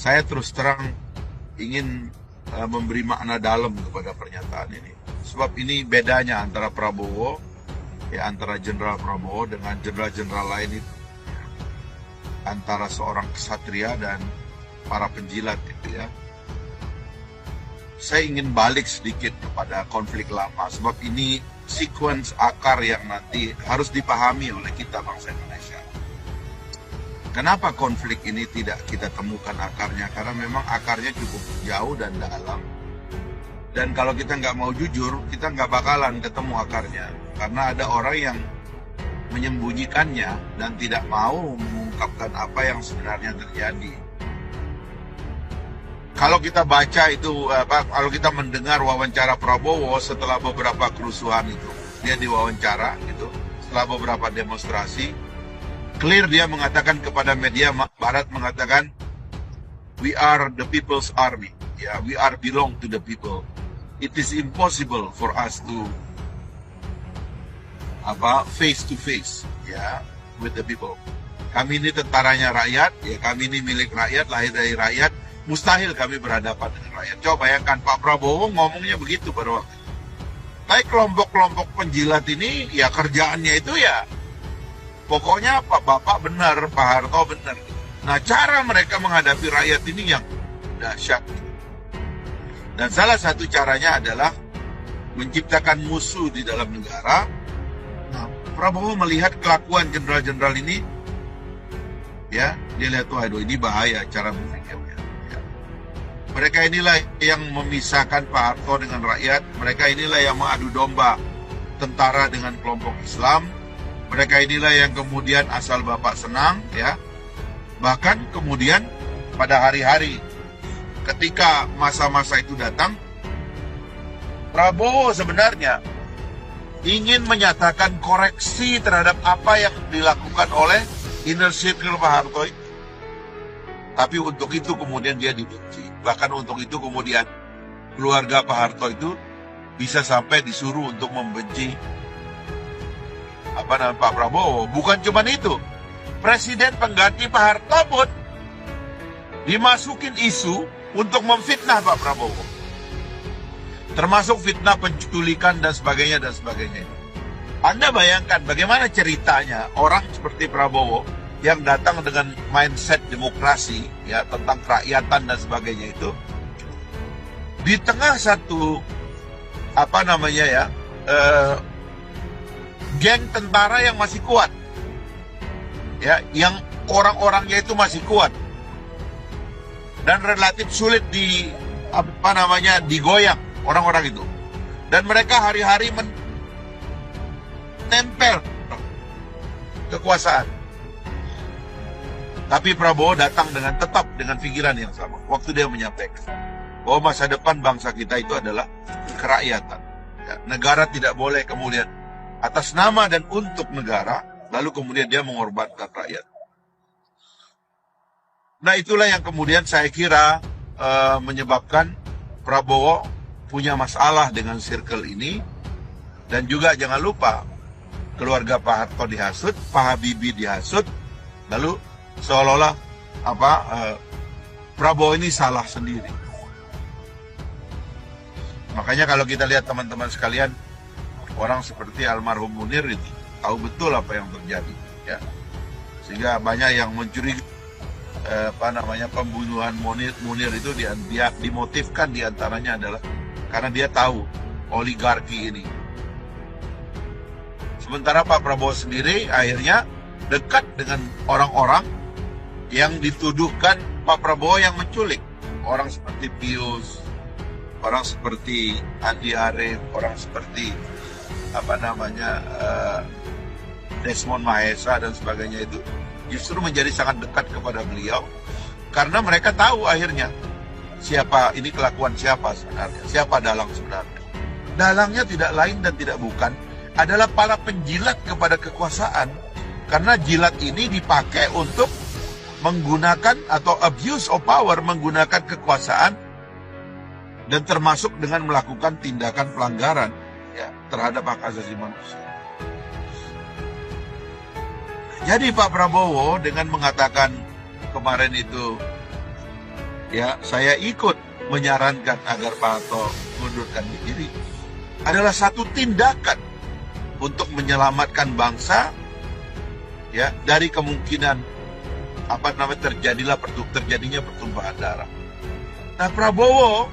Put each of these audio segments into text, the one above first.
Saya terus terang ingin memberi makna dalam kepada pernyataan ini. Sebab ini bedanya antara Prabowo, ya antara Jenderal Prabowo dengan jenderal-jenderal lain itu. Antara seorang kesatria dan para penjilat gitu ya. Saya ingin balik sedikit kepada konflik lama, sebab ini sequence akar yang nanti harus dipahami oleh kita bangsa Indonesia. Kenapa konflik ini tidak kita temukan akarnya? Karena memang akarnya cukup jauh dan dalam. Dan kalau kita nggak mau jujur, kita nggak bakalan ketemu akarnya. Karena ada orang yang menyembunyikannya dan tidak mau mengungkapkan apa yang sebenarnya terjadi. Kalau kita baca itu, kalau kita mendengar wawancara Prabowo setelah beberapa kerusuhan itu, dia diwawancara gitu, setelah beberapa demonstrasi, clear dia mengatakan kepada media Barat mengatakan, we are the people's army, ya, we are belong to the people. It is impossible for us to face to face, ya, with the people. Kami ini tentaranya rakyat, ya, kami ini milik rakyat, lahir dari rakyat. Mustahil kami berhadapan dengan rakyat. Coba bayangkan Pak Prabowo ngomongnya begitu pada waktu itu. Tapi kelompok-kelompok penjilat ini ya kerjaannya itu ya pokoknya Pak Bapak benar, Pak Harto benar. Nah cara mereka menghadapi rakyat ini yang dahsyat. Dan salah satu caranya adalah menciptakan musuh di dalam negara. Nah, Prabowo melihat kelakuan jenderal-jenderal ini, ya dia lihat waduh ini bahaya cara berpikirnya. Mereka inilah yang memisahkan Pak Harto dengan rakyat. Mereka inilah yang mengadu domba tentara dengan kelompok Islam. Mereka inilah yang kemudian asal Bapak senang, ya. Bahkan kemudian pada hari-hari ketika masa-masa itu datang, Prabowo sebenarnya ingin menyatakan koreksi terhadap apa yang dilakukan oleh inner circle Pak Harto itu. Tapi untuk itu kemudian dia dibenci. Bahkan untuk itu kemudian keluarga Pak Harto itu bisa sampai disuruh untuk membenci Pak Prabowo. Bukan cuma itu, presiden pengganti Pak Harto pun dimasukin isu untuk memfitnah Pak Prabowo. Termasuk fitnah penculikan dan sebagainya dan sebagainya. Anda bayangkan bagaimana ceritanya orang seperti Prabowo yang datang dengan mindset demokrasi, ya, tentang kerakyatan dan sebagainya itu, di tengah satu geng tentara yang masih kuat, ya, yang orang-orangnya itu masih kuat dan relatif sulit digoyang orang-orang itu, dan mereka hari-hari menempel kekuasaan. Tapi Prabowo datang tetap dengan pikiran yang sama. Waktu dia menyampaikan bahwa masa depan bangsa kita itu adalah kerakyatan. Ya, negara tidak boleh kemudian atas nama dan untuk negara, lalu kemudian dia mengorbankan rakyat. Nah itulah yang kemudian saya kira menyebabkan Prabowo punya masalah dengan circle ini. Dan juga jangan lupa keluarga Pak Harto dihasut, Pak Habibie dihasut, lalu seolah-olah Prabowo ini salah sendiri. Makanya kalau kita lihat teman-teman sekalian, orang seperti almarhum Munir itu tahu betul apa yang terjadi, ya. Sehingga banyak yang mencurigai pembunuhan Munir itu dia dimotifkan diantaranya adalah karena dia tahu oligarki ini. Sementara Pak Prabowo sendiri akhirnya dekat dengan orang-orang yang dituduhkan Pak Prabowo yang menculik. Orang seperti Pius, orang seperti Andi Arief, orang seperti Desmond Mahesa dan sebagainya itu justru menjadi sangat dekat kepada beliau karena mereka tahu akhirnya siapa ini, kelakuan siapa sebenarnya, siapa dalang sebenarnya. Dalangnya tidak lain dan tidak bukan adalah para penjilat kepada kekuasaan, karena jilat ini dipakai untuk menggunakan atau abuse of power, menggunakan kekuasaan dan termasuk dengan melakukan tindakan pelanggaran, ya, terhadap hak asasi manusia. Jadi Pak Prabowo dengan mengatakan kemarin itu ya saya ikut menyarankan agar Pak Harto mundurkan diri, adalah satu tindakan untuk menyelamatkan bangsa ya dari kemungkinan terjadinya pertumpahan darah. Nah, Prabowo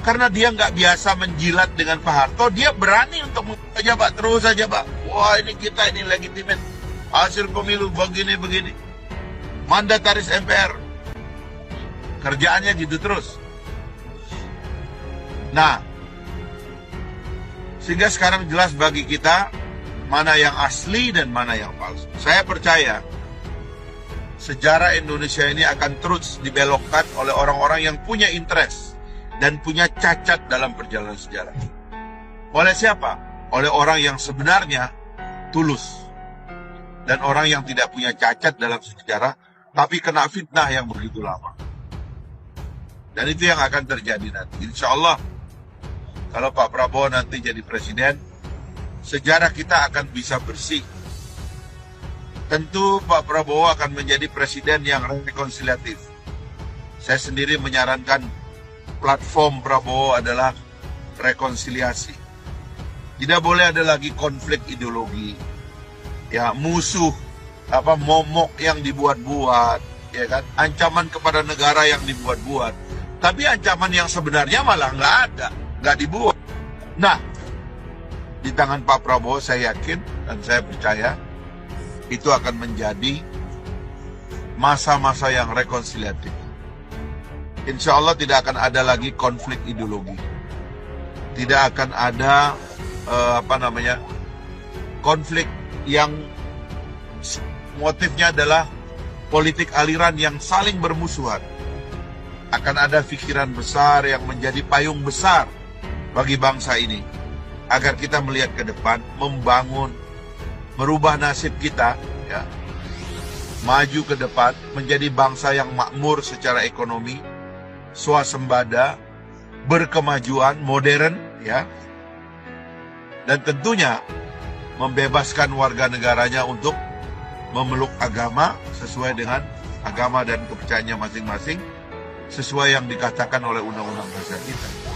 karena dia nggak biasa menjilat dengan Pak Harto, dia berani untuk aja Pak, terus saja Pak. Wah, ini kita ini legitimate, hasil pemilu begini, mandataris MPR, kerjaannya gitu terus. Nah, sehingga sekarang jelas bagi kita mana yang asli dan mana yang palsu. Saya percaya sejarah Indonesia ini akan terus dibelokkan oleh orang-orang yang punya interest dan punya cacat dalam perjalanan sejarah. Oleh siapa? Oleh orang yang sebenarnya tulus. Dan orang yang tidak punya cacat dalam sejarah, tapi kena fitnah yang begitu lama. Dan itu yang akan terjadi nanti. Insya Allah, kalau Pak Prabowo nanti jadi presiden, sejarah kita akan bisa bersih. Tentu Pak Prabowo akan menjadi presiden yang rekonsiliatif. Saya sendiri menyarankan platform Prabowo adalah rekonsiliasi. Tidak boleh ada lagi konflik ideologi, ya musuh, momok yang dibuat-buat, ya kan, ancaman kepada negara yang dibuat-buat. Tapi ancaman yang sebenarnya malah nggak ada, nggak dibuat. Nah, di tangan Pak Prabowo saya yakin dan saya percaya itu akan menjadi masa-masa yang rekonsiliatif. Insya Allah tidak akan ada lagi konflik ideologi. Tidak akan ada konflik yang motifnya adalah politik aliran yang saling bermusuhan. Akan ada pikiran besar yang menjadi payung besar bagi bangsa ini, agar kita melihat ke depan, membangun, merubah nasib kita, ya, maju ke depan, menjadi bangsa yang makmur secara ekonomi, swasembada, berkemajuan, modern, ya, dan tentunya membebaskan warga negaranya untuk memeluk agama sesuai dengan agama dan kepercayaannya masing-masing, sesuai yang dikatakan oleh undang-undang dasar kita.